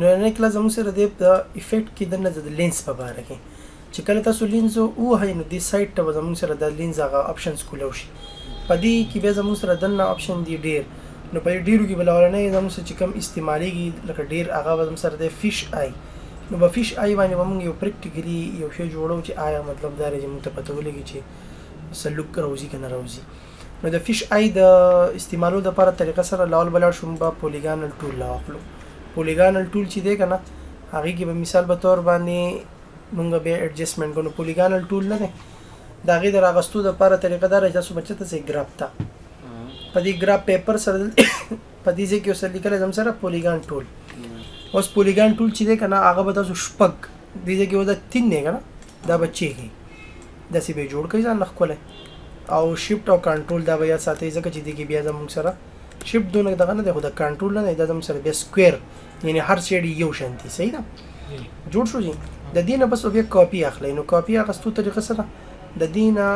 نو نه کله زموږ سره د افیکټ کې د لینز په باره کې چې کله تاسو لینز وهئ نو د سایډ ته زموږ سره د لینز هغه آپشنز کولو شي په دې کې بیا زموږ سره دنه آپشن دی ډیر نو په ډیرو کې بلولنه زموږ سره چې کوم استعماليږي لکه ډیر هغه زموږ سره د فیش آی نو په فیش آی باندې موږ یو پریکټیکلی یو شی جوړو چې آیا مطلب دا چې موږ ته پته ولګي چې سلوک راوځي کنه راوځي نو د فیش آی د استعمالو د لپاره طریقه سره لاول بلار شوم په پولیګانل ټول لا اخلو پولیګانل ټول چې دی کنه هغه کې به مثال به تور باندې مونږ به ایڈجسټمنټ کوو پولیګانل ټول نه دی دا غي د راغستو د لپاره طریقه دا راځي تاسو بچته سي ګراف تا په دې ګراف پیپر سره په دې ځکه یو سر لیکل زم سره پولیګان ټول اوس پولیګان ټول چې دی کنه هغه به تاسو شپک دې ځکه یو د 3 نه کنه دا بچي کې د سی به جوړ کړئ ځان نخ کوله او شیفت او کنټرول دا بیا ساتي ځکه چې دې کې بیا زموږ سره شیفت دونه دغه نه دی خو د کنټرول نه دا زموږ سره بیا سکوير یعنی هر سیډ یو شانتي صحیح ده جوړ شو جی د دینه بس بیا کاپی اخلي نو کاپی اخستو طریقه سره د دینه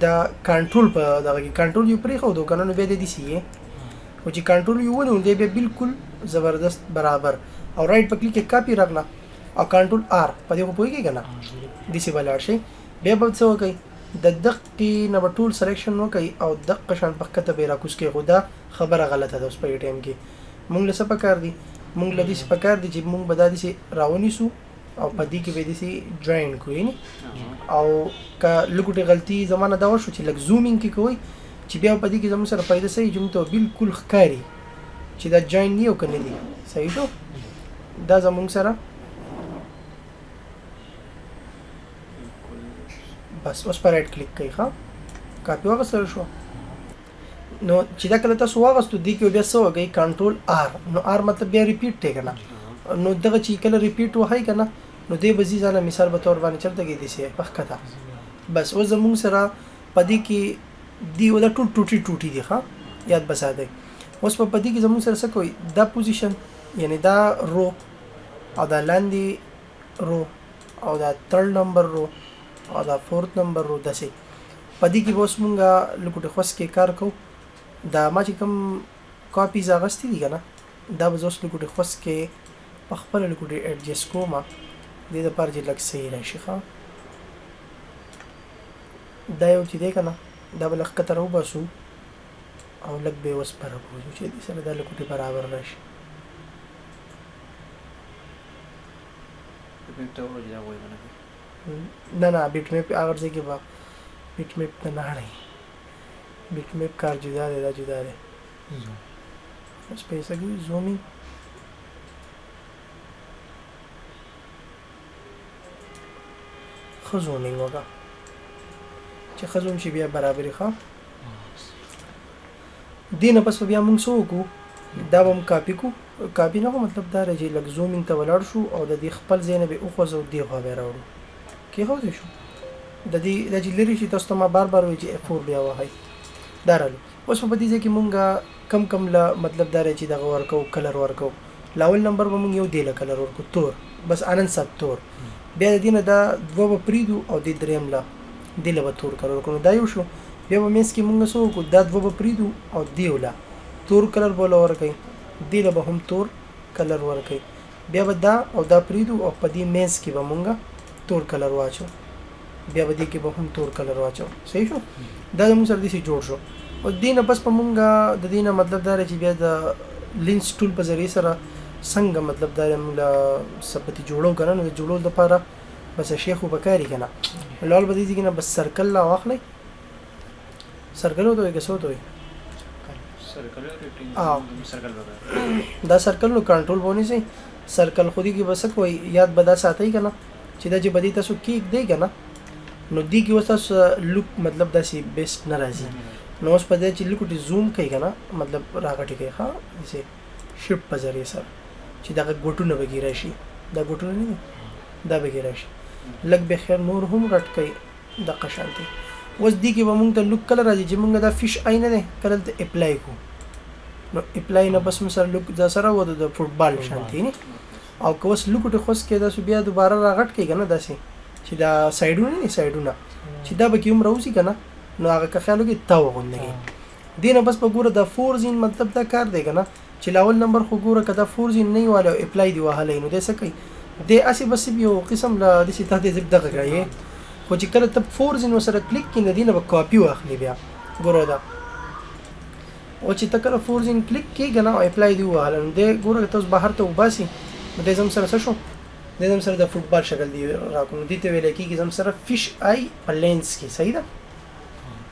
د کنټرول په دغه کې کنټرول یو پرې خو دوه کنه به د دي سي او چې کنټرول یو ونه دی به بالکل زبردست برابر او رائټ په کلیک کاپی راغلا او کنټرول ار په دې په پوهیږي کنه دي سي بلار شي به به څه وکي د دقیق نه ټول سلیکشن وکي او دقیق شان په کته به راکوس کې خدا خبره غلطه ده اوس په ټیم کې مونږ له څه پکار دي مونږ له دې پکار دي چې مونږ بدادي سي راونی سو او په دې کې به دي سي جوائن کوی او کا لګوټه غلطي زمانه دا وشو چې لګ زومینګ کې کوی چې بیا په دې کې زموږ سره پیدا سي چې موږ ته بالکل ښکاری چې دا جوائن نیو کنه دي صحیح شو دا زموږ سره بس اوس پر رائټ کلیک کوي ها کاپی واغستل شو نو چې دا کله تاسو واغستو دی کې بیا څه وګي کنټرول آر نو آر مطلب بیا ریپیټ دی کنه نو دغه چې کله ریپیټ وای کنه نو دې بزی ځاله مثال به تور باندې چلته کې دي سي په کته بس او زموږ سره پدې کې دی ولا ټوټي دي ها یاد بساته اوس په پدې کې زموږ سره څه کوي دا پوزیشن یعنی دا رو او دا لاندې رو او دا 3 نمبر رو او دا 4 نمبر رو دسي پدې کې اوس مونږه لکه خوښ کې کار کوو دا ما چې کوم کاپیز اغستې دي کنه دا به اوس لکه خوښ کې په خپل لکه ایڈجسټ کوم د دې پر چې لک صحیح راشي ښه دا یو چې دی کنه دا بل خطر وباسو او لک به وس پر وځو چې دې سره دا لکه برابر راشي نه بیٹ میپ اگر ځکه با بیٹ میپ نه اړای بیٹ میپ کار جدا دی دا جدا دی اوس پیسې کې زومینګ خزومینګ وکړه چې خزوم شي بیا برابرې ښه دینه پس بیا موږ څه وکړو دا به کاپی کو کاپی نه مطلب دا راځي لګ زومینګ ته ولاړ شو او د دې خپل ځای نه به اوخذو دی خو به راوړو کې هو دي شو د دې د لری چې تاسو ما بار بار وی چې F4 بیا وای دارالو اوس په دې ځای کې مونږه کم لا مطلب دا راځي د ورکو کلر ورکو لاول نمبر به مونږ یو دی له کلر ورکو تور بس انن سات تور بیا د دینه دا دوه پریدو او د دریم لا دله به تور کلر ورکو دا یو شو بیا به مېس کې مونږ سو کو دا دوه پریدو او دیولا تور کلر بوله ورکې دیله به هم تور کلر ورکې بیا به دا او دا پریدو او په دې مېس کې به مونږه تور کلر واچو بیا به دې کې به هم تور کلر واچو صحیح شو دا موږ سره دې جوړ شو او دینه بس په مونږه د دینه مطلب دا چې بیا د لینس ټول په ذریعہ سره څنګه مطلب دا موږ سپتی جوړو کنه نو جوړول د لپاره بس شیخ وبکاری کنه لول به دې کنه بس سرکل لا واخلې سرکل وته کې سوته سرکل دا سرکل نو کنټرول ونی سي سرکل خودي کې بس کوئی یاد بدا ساتي کنه چې دا چې بدی تاسو کیک دی کنه نو دی کې وسه لوک مطلب دا سی بیسټ ناراضي نو اوس په دې چې لوک ټي زوم کوي کنه مطلب راغټي کوي ها چې شپ په ذریعہ سره چې دا ګټونه وګیرای شي دا ګټونه نه دا وګیرای شي لګ به خیر نور هم غټ کوي د قشانتي اوس دی کې به مونږ ته لوک کلر راځي چې مونږ دا فیش آینه نه کړل ته اپلای کو نو اپلای نه بس مثلا لوک دا سره و د فوټبال شانتي نه او کوس لوک ټي خوس کې دا بیا دوباره راغټ کوي کنه داسې چې دا سایډونه چې دا به کوم راوځي کنه نو هغه که خیالو کې تاو غوندګي دینه بس په ګوره د فور زین مطلب دا کار دی کنه چې لاول نمبر خو ګوره کدا فورزین نه والا اپلای دی وهلای نو د څه کوي د اسی بس یو قسم لا د سی ته زب دغه غي خو چې کله ته فورزین وسره کلیک کینې دینه به کاپی واخلي بیا ګوره دا او چې ته کله فورزین کلیک کیږي نه اپلای دی وهلای نو د ګوره تاسو بهر ته وباسي د زم سره څه شو د زم سره د فوټبال شکل دی راکوم دي ته ویل کیږي زم سره فش آی پلینس کی صحیح ده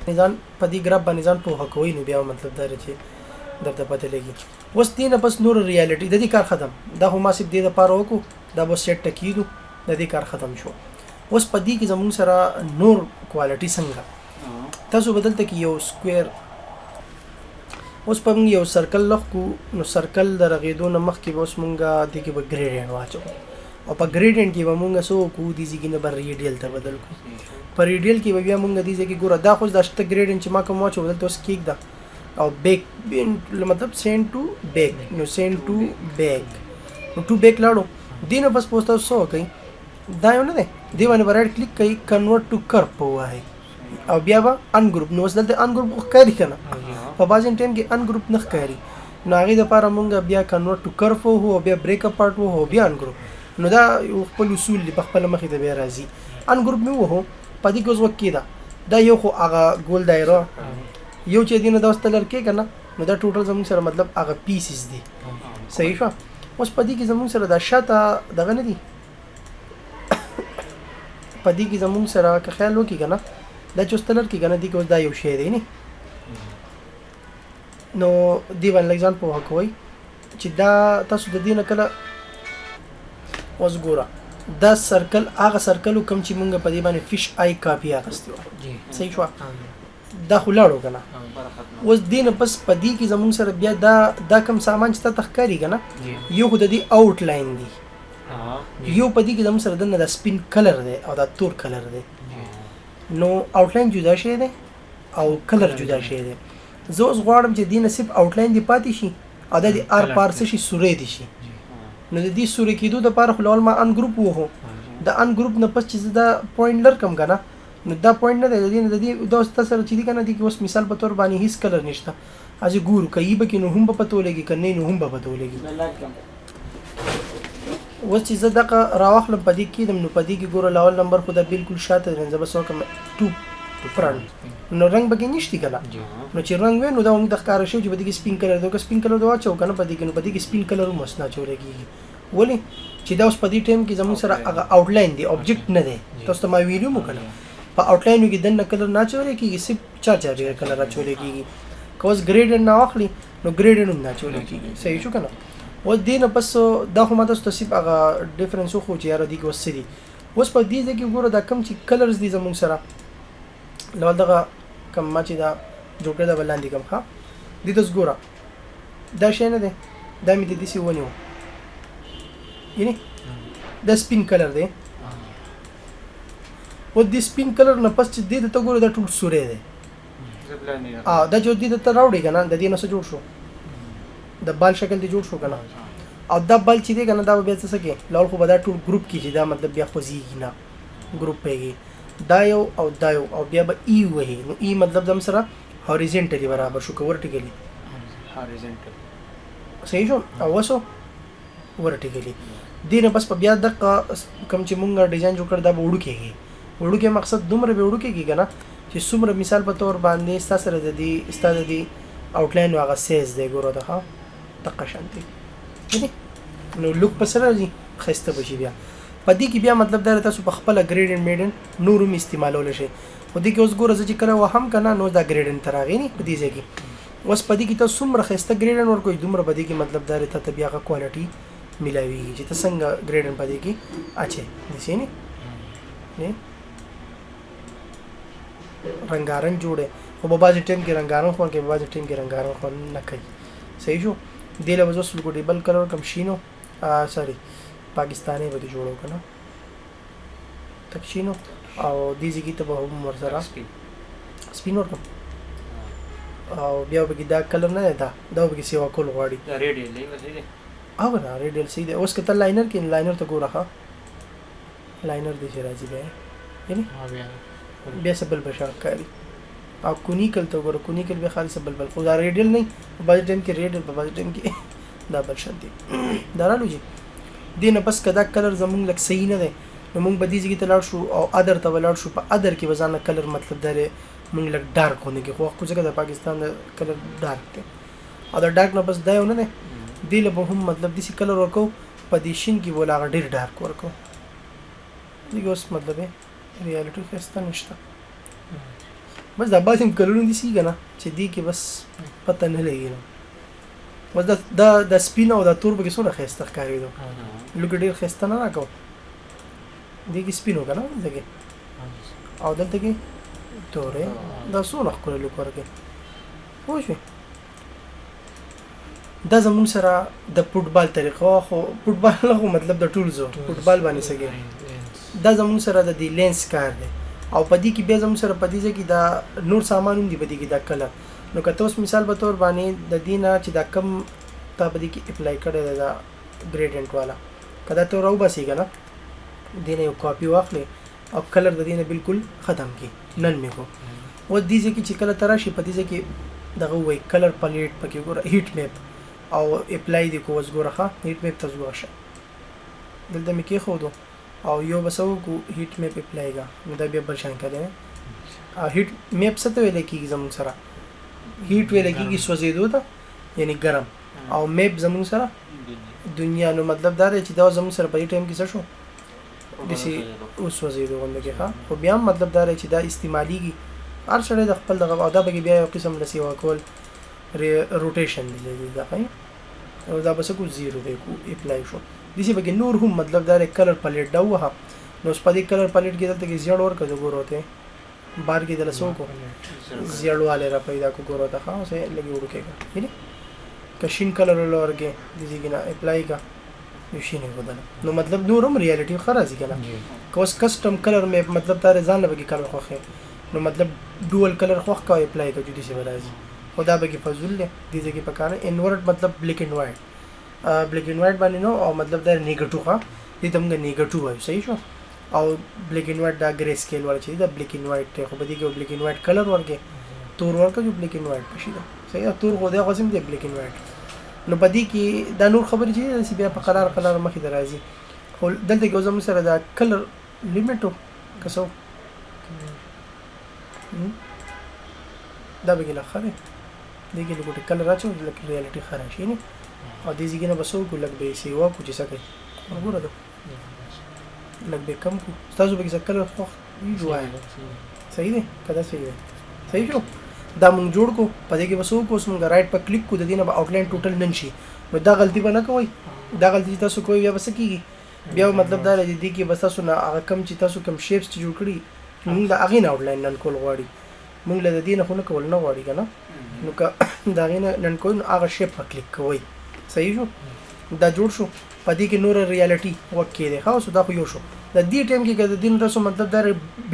نظام پدی ګراب باندې ځان په هکوي نو بیا مطلب دا چې درته پته لګي اوس دینه بس نور ریالټي د دې کار ختم دا هم ماسب دی د پاره وکړو دا بس سیټ ټکیدو د دې کار ختم شو اوس پدی کې زمون سره نور کوالټي څنګه تاسو بدلته کې یو سکوير اوس په یو سرکل لخ کو نو سرکل درغېدو نه مخ کې اوس مونږه د کې به ګریډینټ واچو او په ګریډینټ کې به مونږه سو کو دي ځکه نه بر ریډیل ته بدل کو پر ریډیل کې بیا مونږ دي ځکه ګوره دا خو د شته ګریډینټ چې ما کوم واچو بدل اوس کېک دا او بیک مطلب سینډ ټو بیک نو سینډ ټو بیک نو ټو بیک لاړو دینه بس پوسټ سو کوي دا یو نه دی دی باندې رائټ کلیک کوي کنورټ ټو کرب وای او بیا به ان ګروپ نو وسدل ان ګروپ ښکاری کنه په بازن ټیم کې ان ګروپ نه ښکاری نو هغه د لپاره مونږ بیا کنورټ ټو کرب وو بیا بریک اپارټ وو بیا ان ګروپ نو دا یو خپل اصول دی په خپل مخې ته بیا راځي ان ګروپ مې وو پدې کې اوس وکیدا دا یو خو هغه ګول دایره یو چې دینه دا واستل لرکې کنه نو دا ټوټل زموږ سره مطلب هغه پیسز دي صحیح شو اوس پدې کې زموږ سره دا شاته دغه نه دي پدې کې زموږ سره که خیال وکړي کنه دا چې واستل لرکې کنه دي کې اوس دا یو شی دی نه نو دی باندې لګ ځان په وکوي چې دا تاسو د دینه کله اوس ګوره دا سرکل هغه سرکل کوم چې مونږ په دې باندې فش آی کاپی اخستو صحیح شو دا خلاړو کنه اوس دینه پس پدې کې زمون سره بیا دا کم سامان چې ته تخکاری کنه یو خو د دې آوټ لاین دی یو پدې کې زمون سره د سپین کلر دی او دا تور کلر دی نو آوټ لاین جدا شي دی او کلر جدا شي دی زه اوس غواړم چې دینه صرف آوټ لاین دی پاتې شي او د ار پارس شي سورې دي شي نو د دې سورې کېدو د پاره خلول ما ان ګروپ وو د ان ګروپ نه پس چې دا پوینټ لر کم کنه نو دا پوینټ نه دی د دې دوست سره چې دی کنه د اوس مثال په تور باندې هیڅ کلر نشته اځه ګورو کوي به کې نو هم په پتو لګي کنه نو هم په پتو لګي و چې زه دغه راوخلم پدې کې د نو پدې کې ګورو لاول نمبر خو دا بالکل شاته رنځ بس وکم ټو فرنٹ نو رنگ بګی نشتی کله نو چې رنگ وې نو دا موږ د ښکار شو چې بده کې سپین کلر دوه سپین کلر دوه چاو کنه پدې کې نو پدې کې سپین کلر مسنا چورېږي ولی چې دا اوس پدې ټیم کې زموږ سره هغه آوټ لاین دی آبجیکټ نه دی تاسو ته ما ویډیو مو کړه په آوټ لاین کې دنه کلر نه چورېږي صرف چار کلر چورېږي کوس ګریډ نه واخلي نو ګریډ نه چورېږي صحیح شو کنه و دې نه پس دا خو ماته تصیب هغه ډیفرنس خو چې یاره دی کې وسدي اوس په دې ځکه ګوره دا کم چې کلرز دي زموږ سره لو دغه کم ما چې دا جوړ کړه د بلاندې کم ها دې تاسو ګوره دا شی نه دی دا مې د دې سی ونیو یعنی دا سپین کلر دی و دې سپین کلر نه پس چې دې ته ګوره دا ټول سورې دی دا جو دې ته راوړي کنه د دې نه څه جوړ شو د بال شکل دی جوړ شو کنه او دا بال چې دی کنه دا بیا څه کې لول خو به دا ټول ګروپ کې چې دا مطلب بیا خوځيږي نه ګروپ پیږي دا یو او دا یو او بیا به ای وهي نو ای مطلب دم سره هوریزونټلی برابر شو ورټیکلی هوریزونټل صحیح شو او وسو ورټیکلی دینه بس په بیا د کم چې مونږ ډیزاین جوړ کړ دا وړو کېږي وړو کې مقصد دومره به وړو کېږي کنه چې څومره مثال په تور باندې ستاسو سره د دې ستاسو د آوټ لاین واغه سیز دی ګوره ده ها دقه شانتي نو لوک په سره راځي خسته بشي بیا پدې کې بیا مطلب دا تاسو په خپل ګریډینټ میډن نورم استعمالول شي خو دې کې اوس ګوره چې کله وهم کنه نو دا ګریډینټ تراغی نه پدې ځکه اوس پدې کې تاسو څومره خسته ګریډینټ ورکوي دومره پدې کې مطلب دا ته بیا غا کوالټي ملاوي چې تاسو څنګه ګریډینټ پدې کې اچھا دي نه نه رنگارنګ جوړه خو په بازي ټیم کې رنگارنګ خو کې په بازي ټیم کې رنگارنګ خو نه کوي صحیح شو دې له وځو سلو ډیبل کلر کم شینو سوري پاکستاني به جوړو کنه تکشینو او دې ځکه ته به هم ورسره سپین ورکم او بیا به دا کلر نه دا به سیوا کول غواړي ریډیل دی او نه ریډیل سي اوس کته لاینر کې لاینر ته ګوره ها لاینر دې راځي به یعنی بیا سبل بشار کوي او کونیکل ته ګوره کونیکل به خالص بلبل خو دا ریډیل نه په باز ټیم کې ریډیل په باز ټیم کې دا بل شان دي دا رالو جي دې نه بس کدا کلر زمونږ لک صحیح نه دی نو مونږ به دې ځای ته لاړ شو او ادر ته ولاړ شو په ادر کې وزانه کلر مطلب دا مونږ لک ډارک ونه کې خو ځکه د پاکستان د کلر ډارک دی او دا ډارک نه بس دا نه دی دې له به هم مطلب دې کلر ورکو په دې شین کې ولا ډیر ډارک ورکو دغه اوس مطلب ریالټي خسته نشته بس دا باسم کلرونه دي سي کنه چې دې کې بس پته نه لګي نو بس دا سپین او دا تور به څونه خسته ښکاري دو لوګ ډیر خسته نه راکو دې کې سپینو کنه ځکه او دلته کې تورې دا څونه ښکلي لوګ ورکه خو شي دا زمون سره د فوټبال طریقه خو فوټبال خو مطلب د ټولز فوټبال باندې سګي دا زمون سره د دی لینس کار دی او پدې کې به زمون سره پدې ځکه دا نور سامان هم دی پدې کې دا کلر نو کته اوس مثال به تور باندې د دینه چې دا کم تا پدې کې اپلای کړی دا ګریډینټ والا کدا ته راو باسي کنه دینه یو کاپی واخلې او کلر د دینه بالکل ختم کی نن می کو و دې ځکه چې کله تراشي پدې ځکه دغه وای کلر پلیټ پکې ګور هیټ میپ او اپلای دی کو وس ګورخه هیټ میپ تاسو واشه دلته می کې خو دو او یو بسو کو هیټ میپ اپلای کا نو دا به بل شان کړي هیټ میپ څه ته ویل کېږي زموږ سره هیټ ویل کېږي سوځېدو ته یعنی ګرم او میپ زموږ سره دنیا نو مطلب دا دی چې دا زموږ سره په دې ټایم کې څه شو دسی اوس وځي دوه کې ښه خو بیا مطلب دا چې دا استعماليږي هر څړې د خپل دغه او دا به بیا یو قسم لسی وکول روټیشن دی دا ښه او دا بس کو زیرو دی کو اپلای شو دسی به نور هم مطلب دا کلر پلیټ دا وه نو سپدی کلر پلیټ کې دلته کې زیړ ور کړو ګوروته بار کې دلسو کو زیړ والے را پیدا کو ګوروته ښه اوسه لګي ورکېږي یعنی کشین کلر لورګه دسی کې نه اپلای کا یو شینه ودانه نو مطلب نورم ریالټي خرازي کنه کوس کسٹم کلر مې مطلب تاره ځان لږه کلر خوخه نو مطلب ډوال کلر خوخ کا اپلای کا جدي سي راځي خدا به کې فضول له دې ځکه پکاره انورټ مطلب بلیک اینڈ وایټ بلیک اینڈ وایټ باندې نو او مطلب دا نیگیټیو ښه دې تمګه نیگیټیو وایو صحیح شو او بلیک اینڈ وایټ دا گرے سکیل ور چي دا بلیک اینڈ وایټ ته خو به دې کې بلیک اینڈ وایټ کلر ورګه تور ورکه جو بلیک اینڈ وایټ پشي دا صحیح تور خو دا قسم دی بلیک اینڈ وایټ نو پدې کې دا نور خبرې چې بیا په قرار مخې درازي خو دلته کې زموږ سره دا کلر لیمیټو کسو دا به کې لخره دې کې لګوټ کلر راچو لکه ریالټي خراشي نه او دې ځګنه بسو کو لګ به سی وا کو چې سکه وګوره دا لګ به کم کو تاسو به کې کلر خو وایي صحیح دی کدا صحیح دی صحیح شو دا مونږ جوړ کو پدې کې بسو کو اوس مونږ رائټ په کلیک کو د دینه به آوټلاین ټوټل نن شي نو دا غلطي به نه کوئ دا غلطي تاسو کوی بیا بس کیږي بیا مطلب دا دی چې بس تاسو نه هغه کم چې تاسو کم شیپس جوړ کړی مونږ دا هغه نه آوټلاین نن کول غواړي مونږ له دې نه خو نه کول نه غواړي کنه نو که دا غینه نن کوی هغه شیپ په کلیک کوئ صحیح شو دا جوړ شو پدې کې نور ریالټي وکړي دی خاص دا خو یو شو د دې ټایم کې د دین تاسو مطلب دا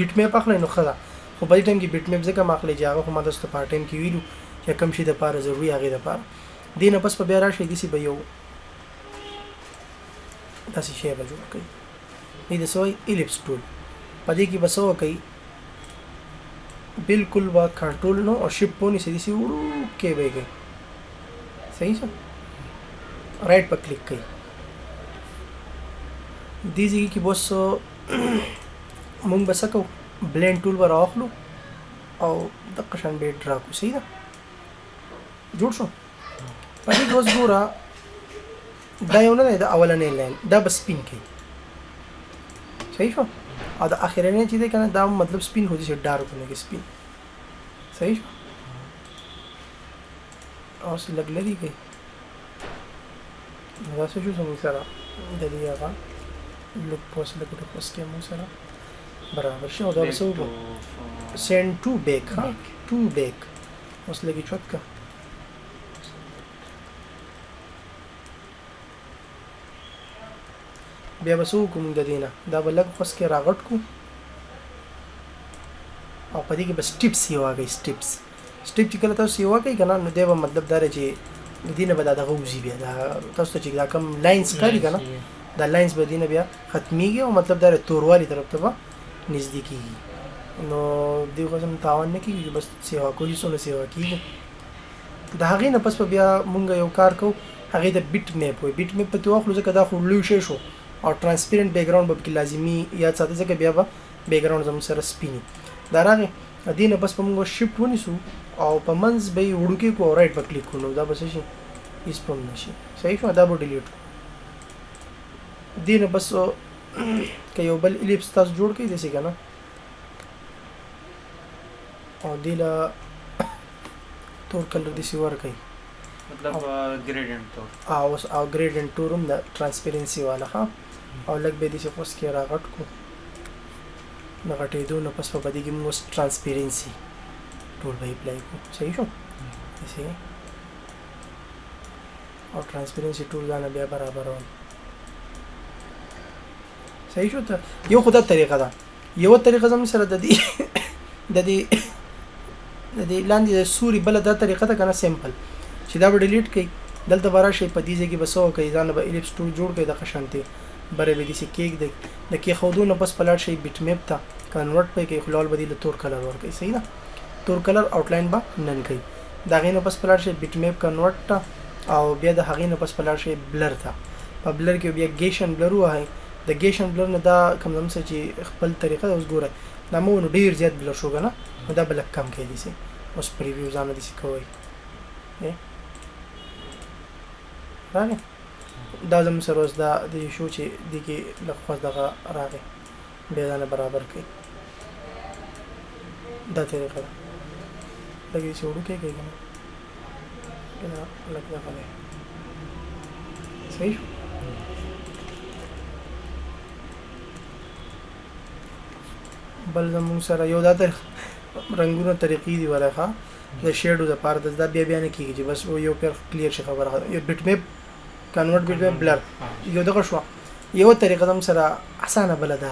بیت میپ اخلي نو خلا خو په دې ټایم کې بیت میپ ځکه ماخلي ځای هغه ما د ست پارت ټایم کې ویلو چې کم شي د پاره ضروري هغه د پاره دینه پس په بیا راشي دي سي به یو تاسو شی به جوړ کړئ دې د سوې الیپس ټول پدې کې بسو کوي بالکل وا کنټرول نو او شپ پونی سي دي سي وړو کې ويږي صحیح څه رائټ پر کلیک کړئ دې ځای کې بس مونږ بسکو بلینډ ټول ور اخلو او د قشن به ډرا کو صحیح ده جوړ شو پدې کې اوس ګوره دا یو نه د اولنې لاین دا بس سپین کوي صحیح شو او د اخرنۍ چې ده کنه دا مطلب سپین هو چې ډارک نه کې سپین صحیح شو او څه لګ لري کوي دا څه شو څنګه سره د دې هغه لوک پوس لګو پوس کې مو سره برابر شو دا وسو سند ټو بیک ها ټو بیک اوس لګي چوت کا بیا وسو کوم د دینه دا بلګ خوس کې راغټ کو او پدې کې بس ټیپس یو هغه ټیپس سټیپ چې کله تاسو یو کوي کنه نو دا مطلب دا چې د دینه به دا غوږی بیا دا تاسو چې دا کم لاینز کوي کنه دا لاینز به دینه بیا ختميږي او مطلب دا توروالي طرف ته نزدیکی نو دیغه زم تاوان نه کیږي بس سیوا کولی سونه سیوا کیږي دا هغه نه پس بیا مونږ یو کار کو هغه د بیت میپ وي. بیت میپ په تو خو ځکه دا خو لوي شي شو او ترانسپیرنت بیک گراوند به کې لازمي یا ساته ځکه بیا به بیک گراوند زموږ سره سپینی دا راغی دینه بس په موږ شیفت ونیسو او په منځ به وړو کې کو رائټ په کلیک کړو دا بس شي هیڅ پم نشي صحیح شو دا به ډیلیټ دینه بس که یو بل الیپس تاسو جوړ کړئ دسی کنه او دیلا تور کلر دسی ور کوي مطلب ګریډینټ تور او ګریډینټ تورم د ترانسپیرنسي والا ها او لګ به دسی پوس کې راغټ کو نو غټې دوه پس په بدی کې موږ ترانسپیرنسي ټول به اپلای کو صحیح شو دسی او ترانسپیرنسي ټول ځان بیا برابر و صحیح شو ته یو خدای طریقه ده یو طریقه زموږ سره د دې لاندې سوري بل د طریقه ته کنه سیمپل چې دا به ډیلیټ کړي دلته بارا شي په دې ځای کې بسو کوي ځان به الیپس ټول جوړ کړي د قشانتي بره به دي سي کېک دی د کې خودونه بس پلاټ شي بیت میپ ته کنورټ پې کې خلال بدیل تور کلر ور کوي صحیح ده تور کلر آوټلاین با نن کوي دا غینه بس پلاټ شي بیت میپ کنورټ ته او بیا د هغې نه بس پلاټ شي بلر ته په بلر کې بیا ګیشن بلر وای د ګیشن بلر نه دا کوم څه چې خپل طریقه اوس ګوره دا مو نو ډیر زیات بلر شو کنه دا بل کم کې دي سي اوس پریویو ځان دي سي کوي راغی دا زم سره اوس دا د شو چې د کې لخوا دغه راغی بیا ځان برابر کړي دا طریقه ده لګي چې وړو کې کوي کنه لګا غلې صحیح بل زمون سره یو دا رنگونو طریقې دی ورخه د شیډو د پاره د بیا بیان کیږي چې بس یو پر کلیر شي خبره یو بیت میپ کنورټ بیت میپ بلر یو دغه شو یو طریقه زم سره اسانه بل ده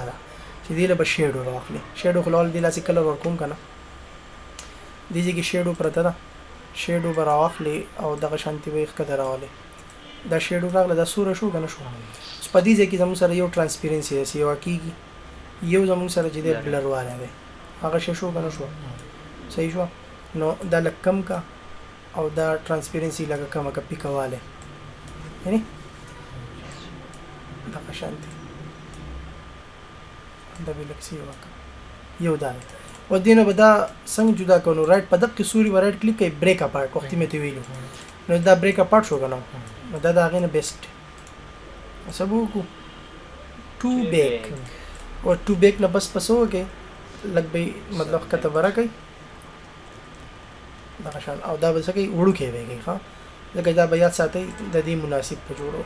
چې دی له شیډو راخلي شیډو خلال دی لاسي کلر ورکوم کنه دیږي کې شیډو پرته ده شیډو بر راخلي او دغه شانتي وي ښکته راولي دا شیډو راغله دا سور شو کنه شو سپدی ځکه زم سره یو ترانسپیرنسي یو کیږي یو زمون سره چې د بلر واله دی هغه شو کنه شو صحیح شو نو دا لکم کا او دا ترانسپیرنسي لګه کم کا پیکواله یعنی دا شانتي دا بلکسي وکړه یو دا و دینه به دا څنګه جدا کونو رائټ په دغه سوري ورایټ کلیک کوي بریک اپارټ وخت می ته ویلو نو دا بریک اپارټ شو کنه نو دا غینه بیسټ سبو کو ټو بیک او ټو بیک نه بس پسو کې لګ به مطلب کته ورا کوي دا شان او دا به څه کوي وړو کې ویږي ها لکه دا بیا ساتي د دې مناسب په جوړو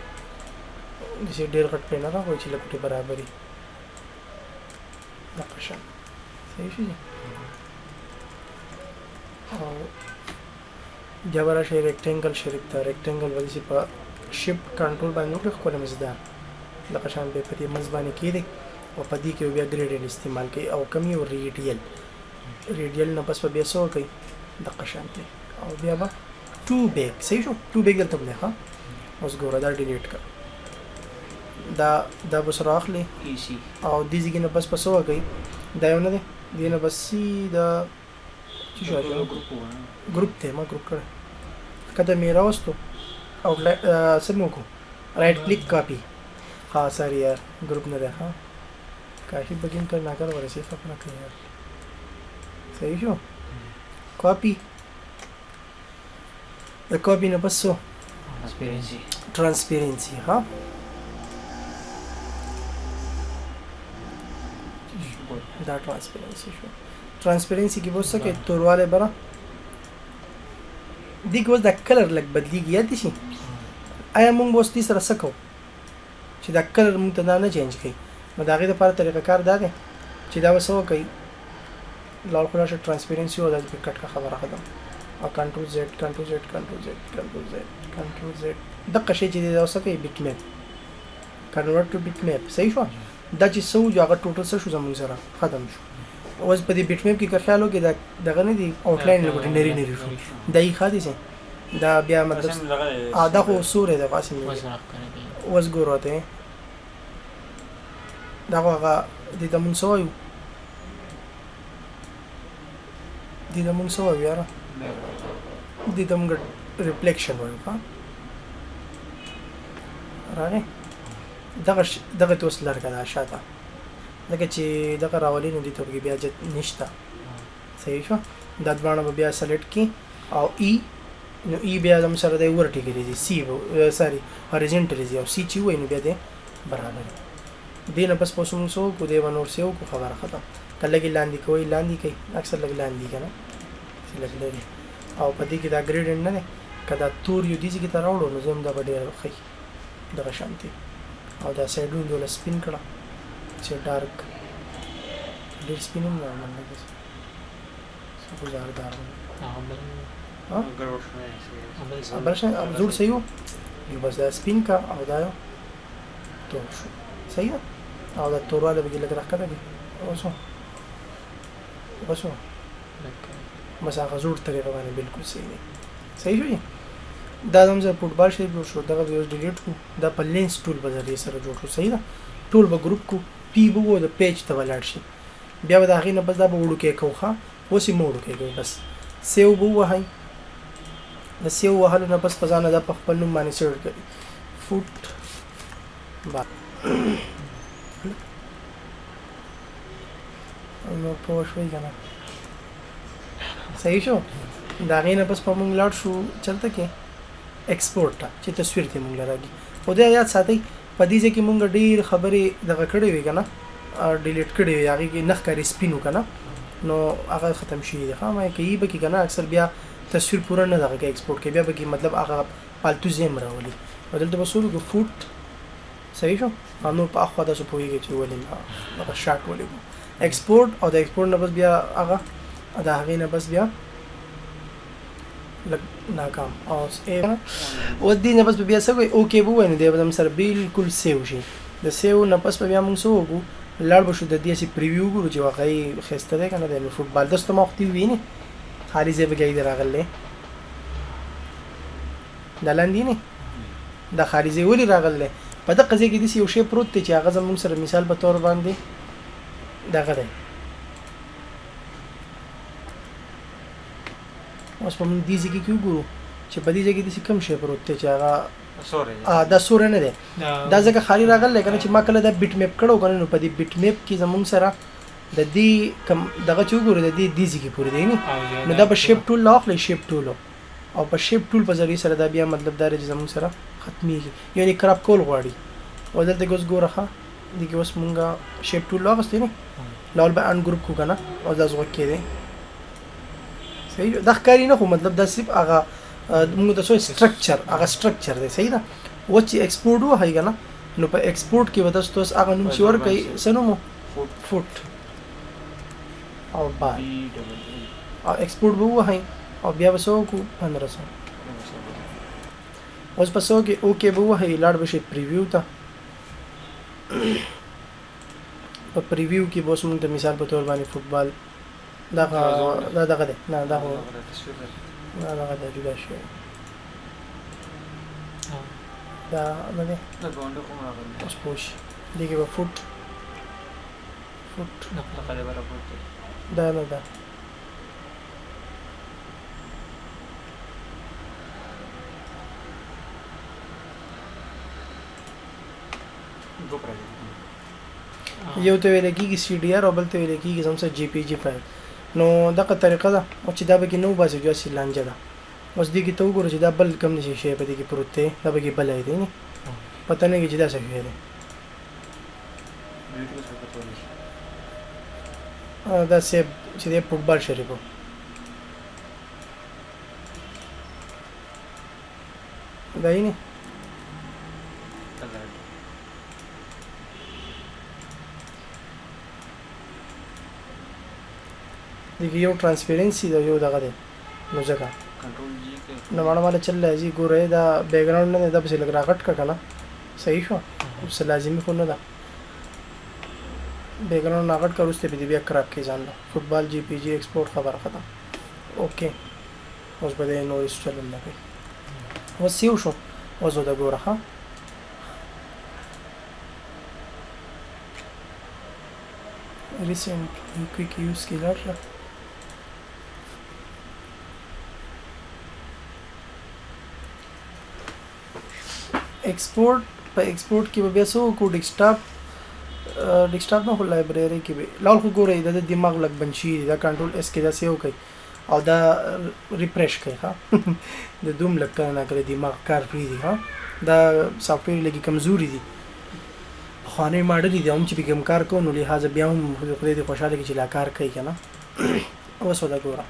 چې ډېر غټ پېنه راوي چې لکه برابرۍ دا شان صحیح شي او جبره شي ریکټنګل شریک ته ریکټنګل ولې په شیفټ کنټرول باندې وکړو کومه مزدار لکه شان به په دې مزبانه کې دي او په دې کې بیا ګریډینټ استعمال کوي او کمی او ریډیل نه پس په بیا سو کوي د قشان ته او بیا به ټو بیک صحیح شو ټو بیک دلته بل ها اوس ګوره دا ډیلیټ کړ دا بس راخلی ایسی او دې ځګ نه بس پسو کوي دا یو نه دی دې نه بس دا چې شو ګروپ ته ما ګروپ کړ کده میرا واستو او سمو کو رائټ کلیک کاپی ها ساری یار ګروپ نه ده ها کاشي بګین کر نه کر ورسې خپل کړی یار صحیح شو کاپی د کاپی نه بس ترانسپیرنسي ها دا ترانسپیرنسي شو ترانسپیرنسي کې وسه کې تورواله برا دی کوز د کلر لګ بدلیږي یا دي شي آیا موږ وستي سره سکو چې دا کلر موږ ته نه چینج کړي نو دا غي د لپاره طریقه کار دا دی چې دا وسو کوي لال خلاص ترانسپیرنسي او د کټ کا خبره ختم او کنټرول زد دغه شی چې دا وسه کوي بیت میپ کنورټ ټو بیت میپ صحیح شو دا چې سو جو هغه ټوټل څه شو زموږ سره ختم شو اوس په دې بیت میپ کې خیالو کې دغه نه دی آوټلاین لګوټ نری شو دای خاطی سي دا بیا مطلب دا خو سورې د قاسم اوس ګوروته دا هغه د دمون سوایو د دمون سوایو یاره د دمون ریفلیکشن وایو ها راغی دغه توس لرګه دا شاته لکه چې دغه راولي نو دې ته بیا اجازه نشته صحیح شو دا دواړه به بیا سلیکټ کی او ای نو ای بیا زموږ سره د ورټیکل دي سی سوري هوریزونټل دي او سی چې وای نو بیا دې برابر دي نه بس پوسوم سو کو دی ونور سیو کو خبره ختم کله کې لاندې کوي اکثر لګ لاندې کنه سلیکټ لري او په دې کې دا ګریډنټ نه کدا تور یو دي چې تر راوړو نو زم دا ډېر خي دغه شانتي او دا سایډون ډول سپین کړه چې ډارک ډېر سپین نه نه څه گزار دار اب زور صحیح یو بس دا سپین کا او دا تور شو صحیح ده او دا تورواله به لګ راکړه دي اوسو بس هغه زور طریقه باندې بالکل صحیح دی صحیح شو دا زموږ فوټبال شي جوړ شو دغه ویډیو ډیلیټ کو دا په لینس ټول په ذریعہ سره جوړ شو صحیح ده ټول به ګروپ کو پی بو د پیج ته ولاړ شي بیا به دا غي نه بس دا به وړو کې کوخه اوسې موړو کې بس سیو بو وهاي د سیو وهلو نه بس پزانه دا په خپل نوم باندې سرچ کړئ فوټ با نو پوښوي کنه صحیح شو دا غي نه بس په مونږ لاړ شو چلته کې ایکسپورټ چې تصویر ته مونږ راګي او دا یاد ساتئ په دې کې مونږ ډیر خبرې دغه کړې وي کنه ډیلیټ کړې وي هغه کې نخ کاری سپینو کنه نو هغه ختم شي دی خامه کې به کې کنه اکثر بیا تصویر پورا نه دغه کې ایکسپورټ کې بیا به کې مطلب هغه پالتو زم راولي بدلته بسولو کو فوټ صحیح شو نو په اخو دا څه پويږي چې ولې هغه شارټ ولې ایکسپورټ او د ایکسپورټ نه بس بیا هغه دا هغه نه بس بیا ناکام او او دې نه بس بیا څه کوي اوکې بو ونه دی به سره بالکل سیو شي د سیو نه پس بیا موږ سو وګو لاړ بشو د دې سي پریویو ګورو چې واقعي خسته ده کنه د فوټبال دسته مختي ویني خالي زه به گئی راغله دلاندې نه د خارجي ولي راغله په دغه ځای کې د یو شی پروت دی چې هغه زموږ سره مثال په تور باندې دغه دی اوس په دې ځای کې وګورو چې په دې ځای کې د کوم شی پروت دی چې هغه دا سور نه دی دا ځکه خالی راغله کنه چې ما کله دا بیت میپ کړو کنه نو په دې بیت میپ کې زموږ سره د دې کم دغه چې وګورو د دې ځای کې پوره دی نه نو دا په شیپ ټول لاخلې شیپ ټول او په شیپ ټول په ذریعہ سره دا بیا مطلب دا چې زموږ سره ختميږي یعنی کراب کول غواړي او دلته ګوس ګورخه دغه اوس مونږه شیپ ټول لاغستې نه لول به ان ګروپ کو کنه او دا زغ کې دي صحیح د ښکاری نه خو مطلب دا صرف هغه موږ د سو سټرکچر هغه سټرکچر دی صحیح ده و چې ایکسپورټ وای کنه نو په ایکسپورټ کې وداس توس هغه نوم چې ور کوي سنومو فوټ او با او ایکسپورټ به وای او بیا وسو کو 1500 اوس پسو کې اوکې به وای لاړ بشي پریویو ته په پریویو کې بوس موږ د مثال په تور باندې فوټبال دا دغه ده نه دا هو نه دغه ده جدا شي دا نه ده دا باندې کوم راغلی اوس پوش دغه په فوټ نقل قاله برابر دا نه ده یو ته ویل کېږي سی ډي ار او بل ته ویل کېږي زموږ جی پی جی فایل نو دغه طریقه ده او چې دا به کې نو باسي جو سی لانجه ده اوس دې کې ته وګورئ چې دا بل کم نشي شي په دې کې پروت دی دا به کې بل دی نه پته نه کې چې دا څه شي دی دا سه چې د فوټبال شریکو دا یې نه دغه یو ترانسپیرنسي دا یو دغه دی نو ځکه کنټرول جی کې نو ماړه چل راځي ګوره دا بیک گراوند نه دا په لګ راغټ کا کنه صحیح شو اوس لازمي خو نه ده بیک گراوند راغټ کروسته به بیا کراب کې ځان فوټبال جی پی جی ایکسپورټ خبره ختم اوکې اوس به نو اس چلن نه کوي اوس یو شو اوس دا ګوره ها recent quick use کې لاړه export په ایکسپورټ کې به بیا څه وکړو ډیسکټاپ نه خو لایبرری کې به لاول خو ګورئ د دماغ لږ بند شي دا کنټرول اس کې دا سیو کوي او دا ریفریش کوي ها د دوم لږ کله نه کله دماغ کار پرېږدي ها دا سافټویر لږ کمزوري دي خانه ماډل دي هم چې به کوم کار کوو نو لہذا بیا هم خدای دې خوشاله کړي چې لا کار کوي کنه اوس ودا ګوره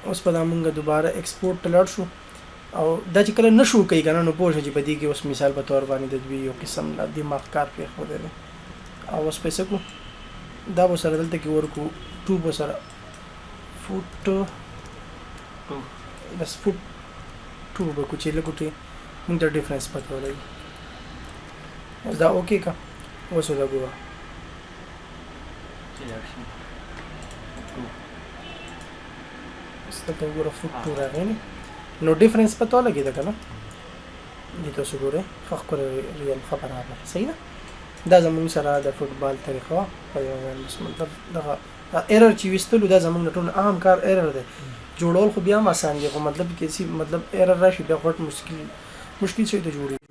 اوس په دا مونږ دوباره ایکسپورټ ته لاړ شو او دا چې کله نشو کوي کنه نو پوه شئ چې په دې کې اوس مثال په تور باندې د دوی یو قسم لا دماغ کار کوي خو دې او اوس پیسې کو دا به سره دلته کې ورکو 2 به سره فوټ 2 بس فوټ 2 به کو چې لګوټي موږ د ډیفرنس پته ولګي اوس دا اوکې کا اوس دا ګوره سلیکشن 2 ستاسو ګوره فوټ 2 راغلی نو ډیفرنس پته ولګي دا کنه دې تاسو ګوره خخ کړئ ریال خبره ده صحیح ده دا زموږ سره د فوټبال طریقه مطلب دغه ایرر چې وستلو دا زموږ ټول عام کار ایرر دی جوړول خو بیا هم آسان دی خو مطلب کې مطلب ایرر راشي بیا غټ مشکل شي ته جوړي